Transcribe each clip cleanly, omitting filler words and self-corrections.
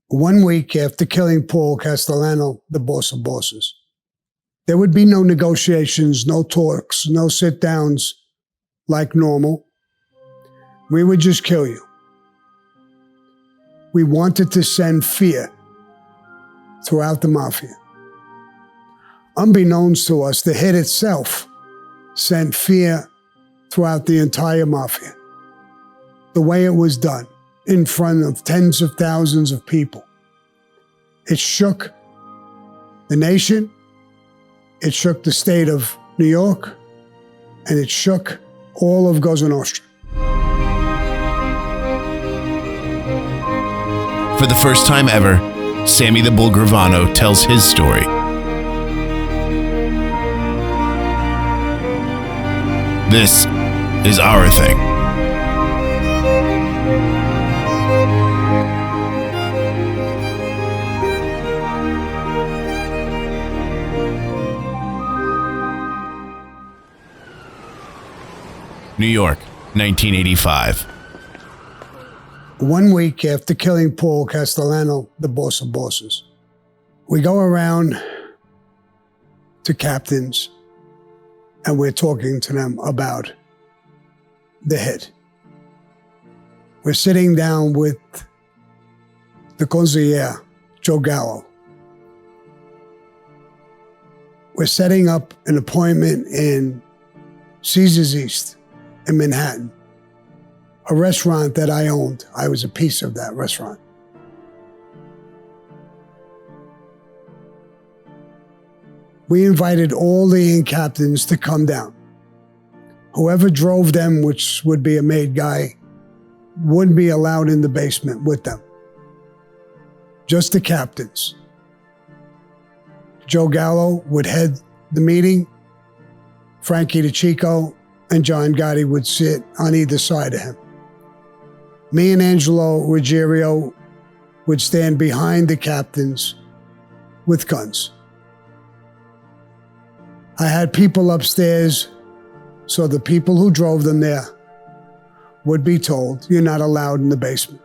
1 week after killing Paul Castellano, the boss of bosses, there would be no negotiations, no talks, no sit-downs like normal. We would just kill you. We wanted to send fear throughout the mafia. Unbeknownst to us, the hit itself sent fear throughout the entire mafia. The way it was done, in front of tens of thousands of people. It shook the nation, it shook the state of New York, and it shook all of Cosa Nostra. For the first time ever, Sammy the Bull Gravano tells his story. This is our thing. New York, 1985. 1 week after killing Paul Castellano, the boss of bosses, we go around to captains and we're talking to them about the hit. We're sitting down with the consigliere, Joe Gallo. We're setting up an appointment in Caesars East in Manhattan, a restaurant that I owned. I was a piece of that restaurant. We invited all the captains to come down. Whoever drove them, which would be a maid guy, wouldn't be allowed in the basement with them. Just the captains. Joe Gallo would head the meeting. Frank DeCicco and John Gotti would sit on either side of him. Me and Angelo Ruggiero would stand behind the captains with guns. I had people upstairs, so the people who drove them there would be told, you're not allowed in the basement.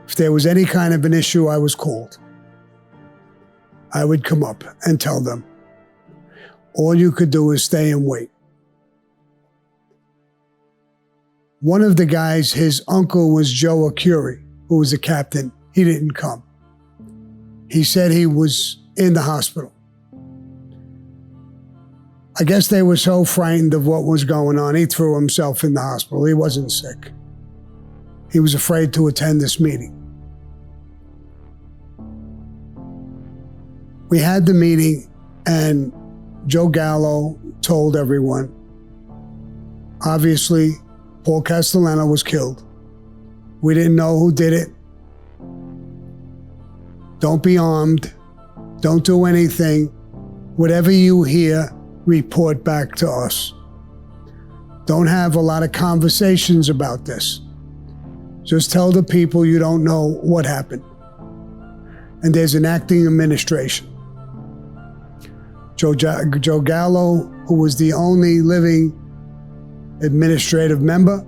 If there was any kind of an issue, I was called. I would come up and tell them, all you could do is stay and wait. One of the guys, his uncle was Joe Acuri, who was a captain. He didn't come. He said he was in the hospital. I guess they were so frightened of what was going on, he threw himself in the hospital. He wasn't sick. He was afraid to attend this meeting. We had the meeting, and Joe Gallo told everyone, obviously, Paul Castellano was killed. We didn't know who did it. Don't be armed. Don't do anything. Whatever you hear, report back to us. Don't have a lot of conversations about this. Just tell the people you don't know what happened. And there's an acting administration. Joe Gallo, who was the only living administrative member,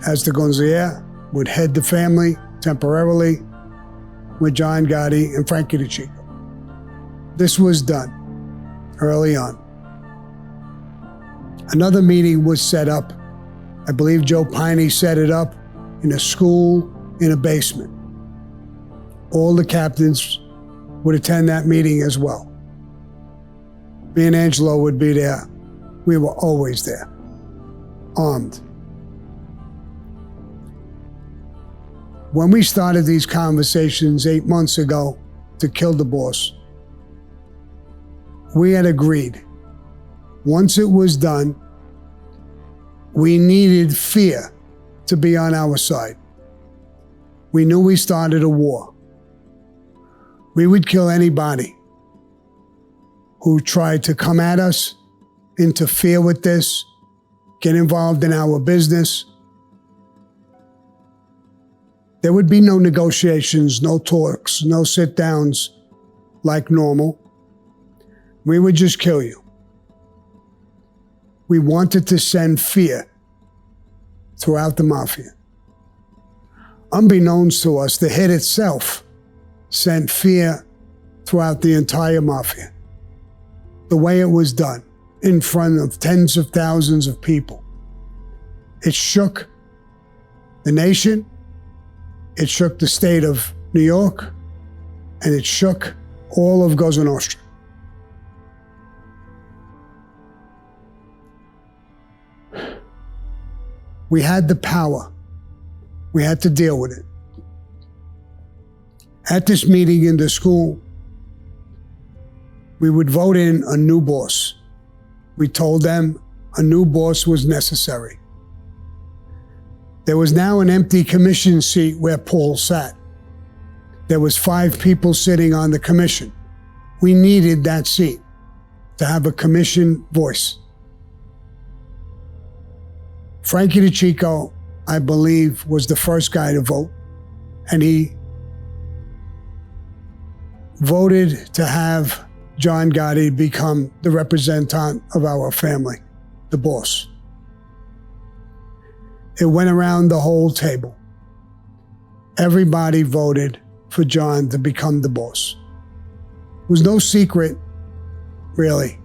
as the consigliere, would head the family temporarily with John Gotti and Frank DeCicco. This was done early on. Another meeting was set up. I believe Joe Piney set it up in a school in a basement. All the captains would attend that meeting as well. Me and Angelo would be there. We were always there, armed. When we started these conversations 8 months ago to kill the boss, we had agreed, once it was done, we needed fear to be on our side. We knew we started a war. We would kill anybody who tried to come at us, interfere with this, get involved in our business. There would be no negotiations, no talks, no sit-downs like normal. We would just kill you. We wanted to send fear throughout the mafia. Unbeknownst to us, the hit itself sent fear throughout the entire mafia. The way it was done, in front of tens of thousands of people, it shook the nation, it shook the state of New York, and it shook all of Cosa Nostra. We had the power. We had to deal with it. At this meeting in the school, we would vote in a new boss. We told them a new boss was necessary. There was now an empty commission seat where Paul sat. There was 5 people sitting on the commission. We needed that seat to have a commission voice. Frankie DeCicco, I believe, was the first guy to vote, and he voted to have John Gotti become the representative of our family, the boss. It went around the whole table. Everybody voted for John to become the boss. It was no secret, really,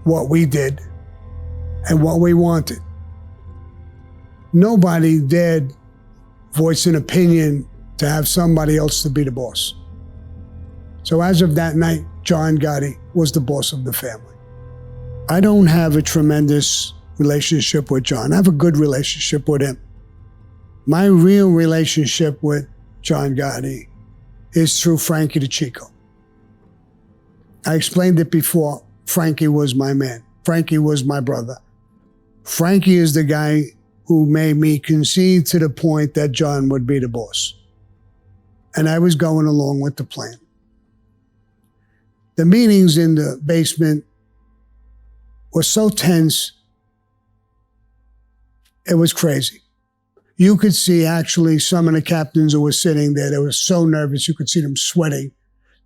what we did and what we wanted. Nobody dared voice an opinion to have somebody else to be the boss. So as of that night, John Gotti was the boss of the family. I don't have a tremendous relationship with John. I have a good relationship with him. My real relationship with John Gotti is through Frankie DeCicco. I explained it before. Frankie was my man. Frankie was my brother. Frankie is the guy who made me concede to the point that John would be the boss. And I was going along with the plan. The meetings in the basement were so tense, it was crazy. You could see actually some of the captains who were sitting there, they were so nervous, you could see them sweating,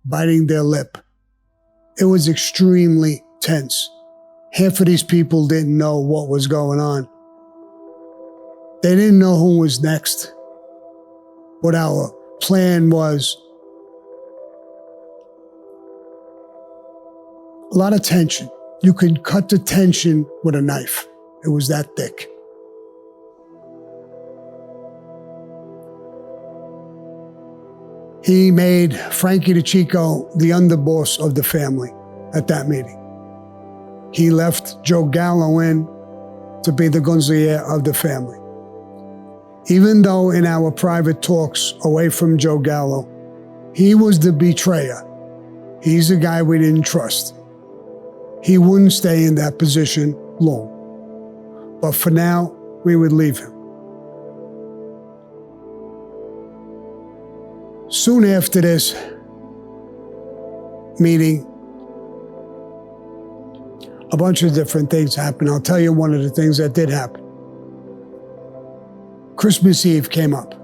biting their lip. It was extremely tense. Half of these people didn't know what was going on. They didn't know who was next. What our plan was. A lot of tension. You could cut the tension with a knife. It was that thick. He made Frankie DeCicco the underboss of the family at that meeting. He left Joe Gallo in to be the gunzier of the family. Even though in our private talks away from Joe Gallo, he was the betrayer. He's the guy we didn't trust. He wouldn't stay in that position long. But for now, we would leave him. Soon after this meeting, a bunch of different things happened. I'll tell you one of the things that did happen. Christmas Eve came up.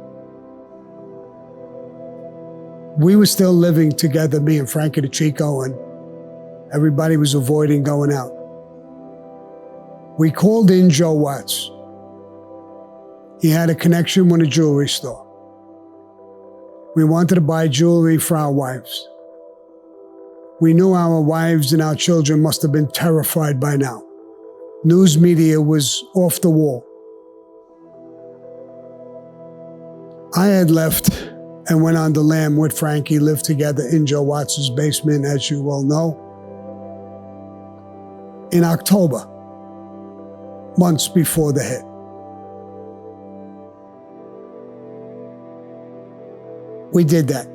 We were still living together, me and Frankie DeCicco, and everybody was avoiding going out. We called in Joe Watts. He had a connection with a jewelry store. We wanted to buy jewelry for our wives. We knew our wives and our children must have been terrified by now. News media was off the wall. I had left and went on the lam with Frankie, lived together in Joe Watts' basement, as you well know. In October, months before the hit. We did that.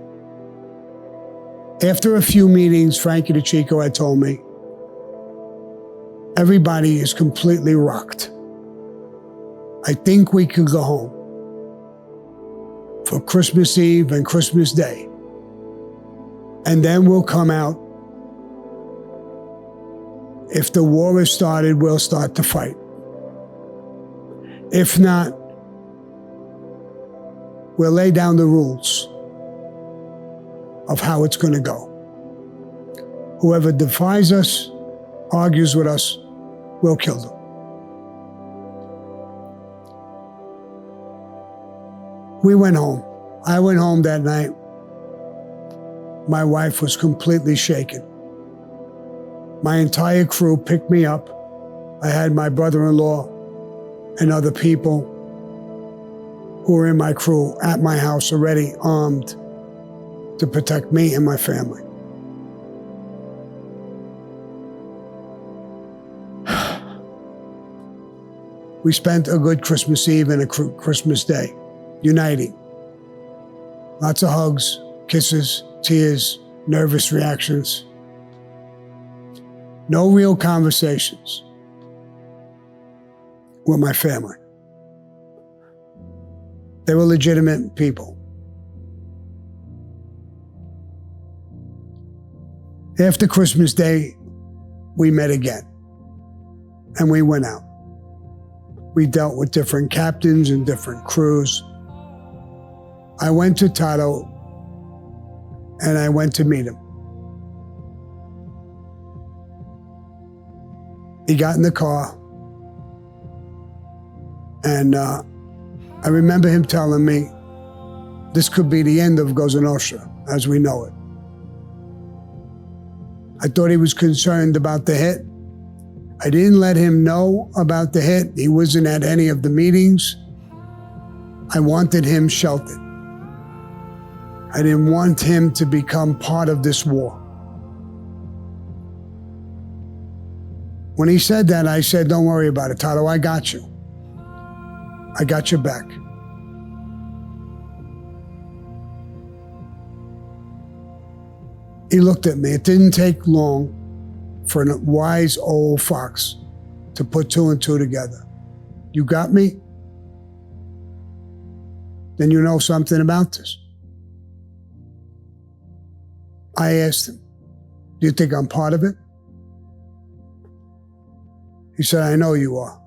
After a few meetings, Frankie DeCicco had told me, everybody is completely rocked. I think we could go home for Christmas Eve and Christmas Day. And then we'll come out. If the war is started, we'll start to fight. If not, we'll lay down the rules of how it's going to go. Whoever defies us, argues with us, we'll kill them. We went home. I went home that night. My wife was completely shaken. My entire crew picked me up. I had my brother-in-law and other people who were in my crew at my house already armed to protect me and my family. We spent a good Christmas Eve and a Christmas Day, uniting. Lots of hugs, kisses, tears, nervous reactions. No real conversations with my family. They were legitimate people. After Christmas Day, we met again, and we went out. We dealt with different captains and different crews. I went to Tato, and I went to meet him. He got in the car, and I remember him telling me, this could be the end of Cosa Nostra as we know it. I thought he was concerned about the hit. I didn't let him know about the hit. He wasn't at any of the meetings. I wanted him sheltered. I didn't want him to become part of this war. When he said that, I said, don't worry about it, Tato, I got you. I got your back. He looked at me. It didn't take long for a wise old fox to put two and two together. You got me? Then you know something about this. I asked him, do you think I'm part of it? He said, I know you are.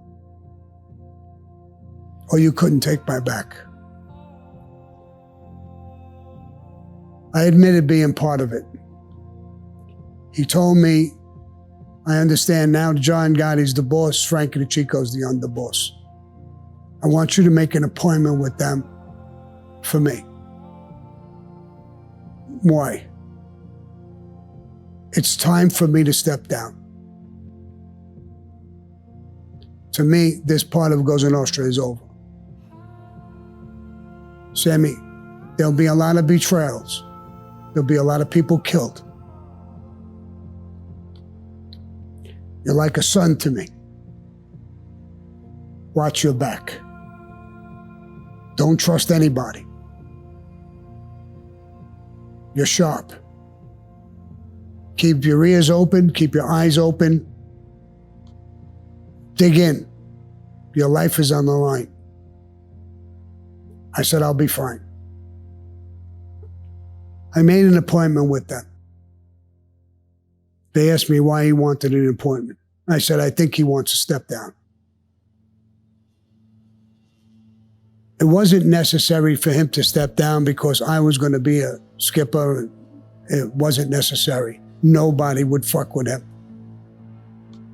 Or you couldn't take my back. I admitted being part of it. He told me, I understand now John Gotti's the boss, Frank DeCicco's the underboss. I want you to make an appointment with them for me. Why? It's time for me to step down. To me, this part of Cosa Nostra is over. Sammy, there'll be a lot of betrayals. There'll be a lot of people killed. You're like a son to me. Watch your back. Don't trust anybody. You're sharp. Keep your ears open, keep your eyes open. Dig in. Your life is on the line. I said, I'll be fine. I made an appointment with them. They asked me why he wanted an appointment. I said, I think he wants to step down. It wasn't necessary for him to step down because I was going to be a skipper. It wasn't necessary. Nobody would fuck with him.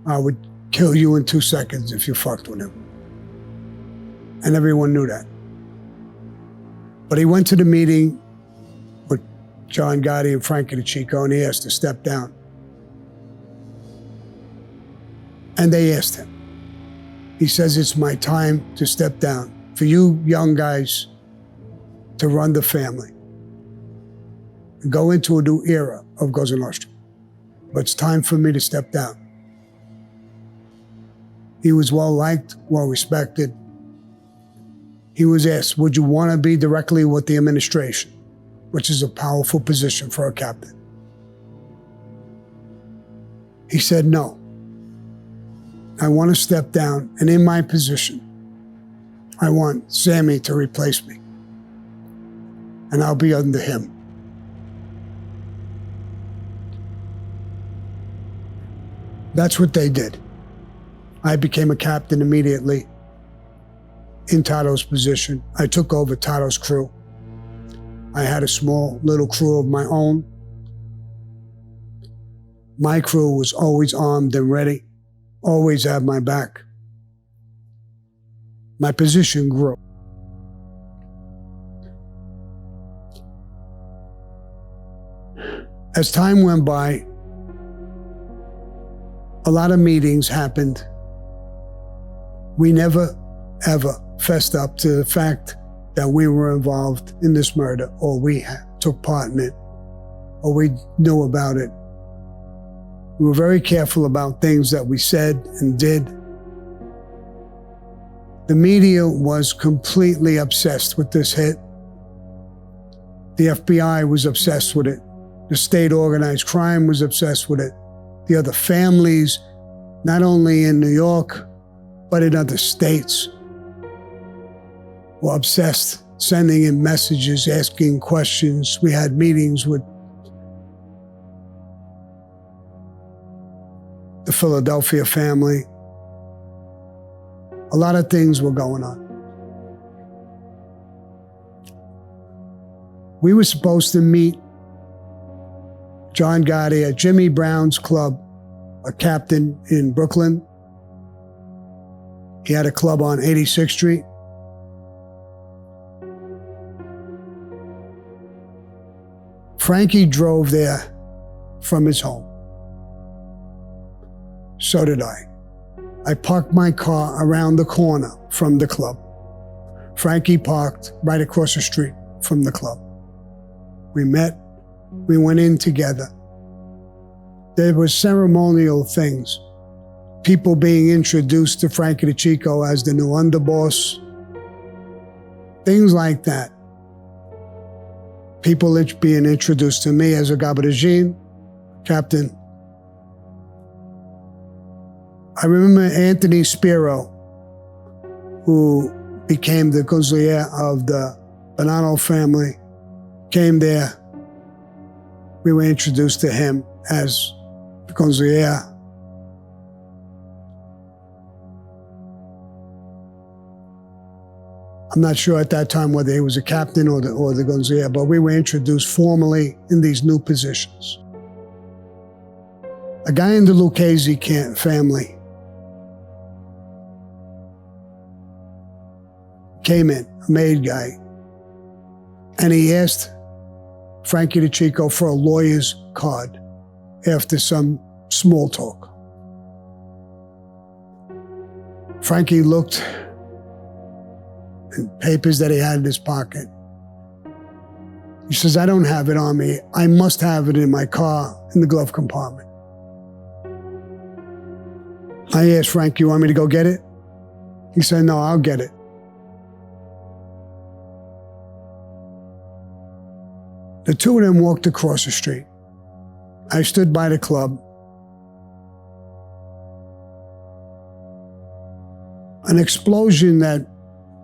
I would kill you in 2 seconds if you fucked with him. And everyone knew that. But he went to the meeting with John Gotti and Frank DeCicco, and he asked to step down. And they asked him. He says, it's my time to step down. For you young guys to run the family. And go into a new era of Cosa Nostra. But it's time for me to step down. He was well liked, well respected. He was asked, would you want to be directly with the administration, which is a powerful position for a captain? He said, no. I want to step down, and in my position, I want Sammy to replace me, and I'll be under him. That's what they did. I became a captain immediately in Tato's position. I took over Tato's crew. I had a small little crew of my own. My crew was always armed and ready, always had my back. My position grew. As time went by, a lot of meetings happened. We never, ever fessed up to the fact that we were involved in this murder, or we took part in it, or we knew about it. We were very careful about things that we said and did. The media was completely obsessed with this hit. The FBI was obsessed with it. The state organized crime was obsessed with it. The other families, not only in New York, but in other states, were obsessed, sending in messages, asking questions. We had meetings with the Philadelphia family. A lot of things were going on. We were supposed to meet John Gotti at Jimmy Brown's club, a captain in Brooklyn. He had a club on 86th Street. Frankie drove there from his home. So did I. I parked my car around the corner from the club. Frankie parked right across the street from the club. We met, we went in together. There were ceremonial things. People being introduced to Frank DeCicco as the new underboss. Things like that. People being introduced to me as a Gabardine captain. I remember Anthony Spiro, who became the consigliere of the Bonanno family, came there. We were introduced to him as the consigliere. I'm not sure at that time whether he was a captain or the consigliere, but we were introduced formally in these new positions. A guy in the Lucchese family came in, a maid guy, and he asked Frankie DeCicco for a lawyer's card after some small talk. Frankie looked in papers that he had in his pocket. He says, I don't have it on me. I must have it in my car in the glove compartment. I asked Frank, you want me to go get it? He said, no, I'll get it. The two of them walked across the street. I stood by the club. An explosion that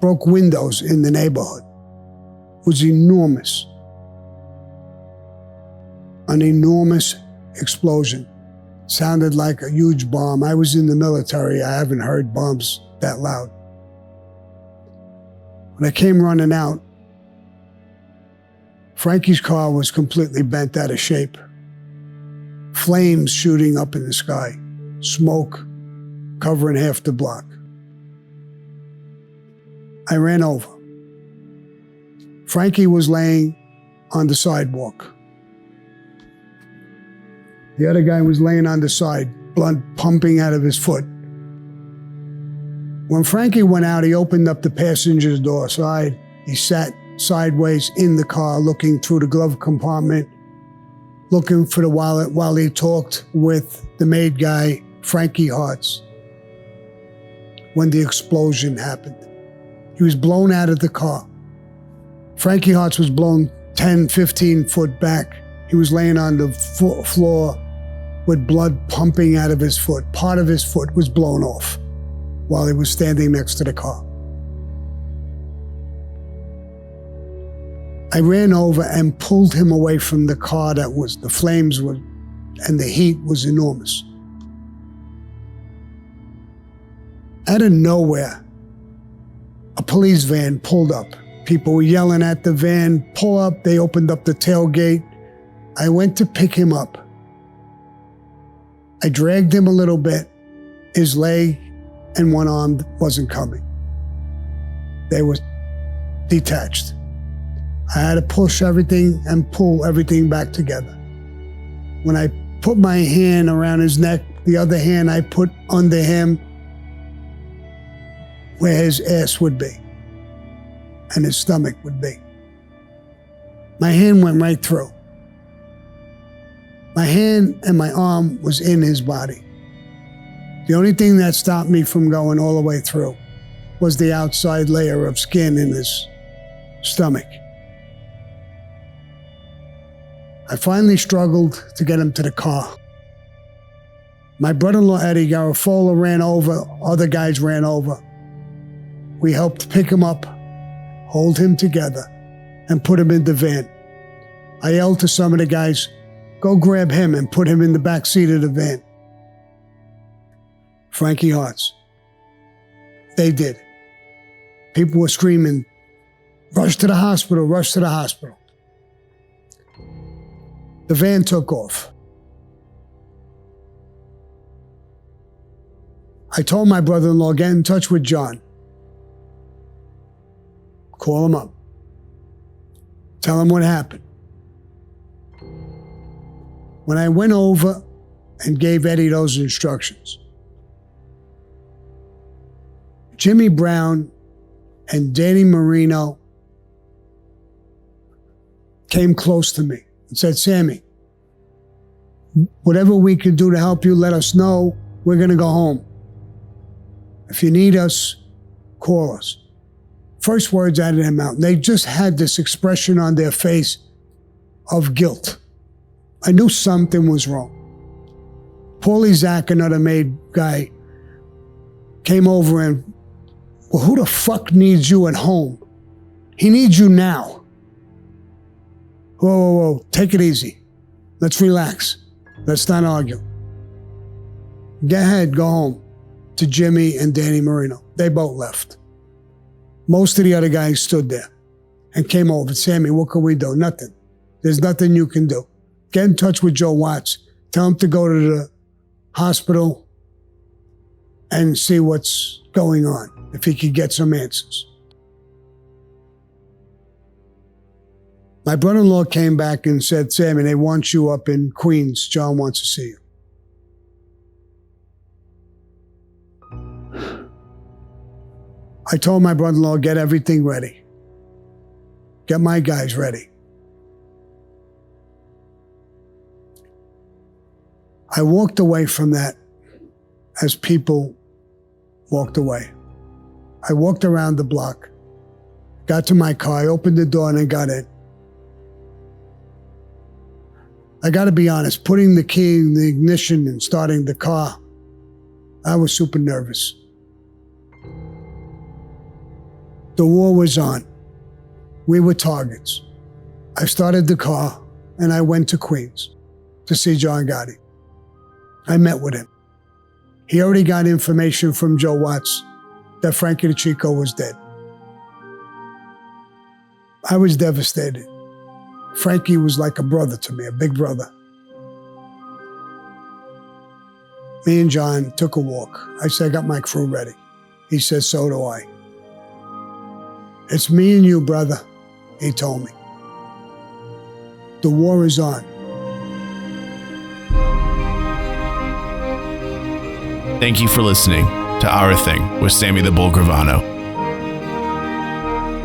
broke windows in the neighborhood was enormous. An enormous explosion. Sounded like a huge bomb. I was in the military. I haven't heard bombs that loud. When I came running out, Frankie's car was completely bent out of shape. Flames shooting up in the sky. Smoke covering half the block. I ran over. Frankie was laying on the sidewalk. The other guy was laying on the side, blood pumping out of his foot. When Frankie went out, he opened up the passenger door side. He sat sideways in the car, looking through the glove compartment, looking for the wallet while he talked with the maid guy, Frankie Hartz. When the explosion happened, he was blown out of the car. Frankie Hartz was blown 10, 15 foot back. He was laying on the floor with blood pumping out of his foot. Part of his foot was blown off while he was standing next to the car. I ran over and pulled him away from the car the flames were, and the heat was enormous. Out of nowhere, a police van pulled up. People were yelling at the van, pull up. They opened up the tailgate. I went to pick him up. I dragged him a little bit. His leg and one arm wasn't coming. They were detached. I had to push everything and pull everything back together. When I put my hand around his neck, the other hand I put under him where his ass would be and his stomach would be. My hand went right through. My hand and my arm was in his body. The only thing that stopped me from going all the way through was the outside layer of skin in his stomach. I finally struggled to get him to the car. My brother-in-law, Eddie Garofalo, ran over. Other guys ran over. We helped pick him up, hold him together, and put him in the van. I yelled to some of the guys, "Go grab him and put him in the back seat of the van." Frankie Hearts. They did. People were screaming, "Rush to the hospital, rush to the hospital." The van took off. I told my brother-in-law, get in touch with John. Call him up. Tell him what happened. When I went over and gave Eddie those instructions, Jimmy Brown and Danny Marino came close to me and said, "Sammy, whatever we can do to help you, let us know. We're going to go home. If you need us, call us." First words out of their mouth. They just had this expression on their face of guilt. I knew something was wrong. Paulie Zach, another maid guy, came over and, "Well, who the fuck needs you at home? He needs you now." Whoa, whoa, whoa, take it easy. Let's relax. Let's not argue. Go ahead, go home. To Jimmy and Danny Marino. They both left. Most of the other guys stood there and came over. "Sammy, what can we do?" "Nothing. There's nothing you can do. Get in touch with Joe Watts. Tell him to go to the hospital and see what's going on, if he could get some answers." My brother-in-law came back and said, "Sammy, they want you up in Queens. John wants to see you." I told my brother-in-law, get everything ready. Get my guys ready. I walked away from that as people walked away. I walked around the block, got to my car, I opened the door and I got in. I got to be honest, putting the key in the ignition and starting the car, I was super nervous. The war was on. We were targets. I started the car and I went to Queens to see John Gotti. I met with him. He already got information from Joe Watts that Frank DeCicco was dead. I was devastated. Frankie was like a brother to me, a big brother. Me and John took a walk. I said, "I got my crew ready." He said, "So do I." "It's me and you, brother," he told me. "The war is on." Thank you for listening to Our Thing with Sammy the Bull Gravano.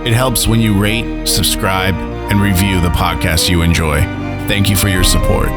It helps when you rate, subscribe, and review the podcast you enjoy. Thank you for your support.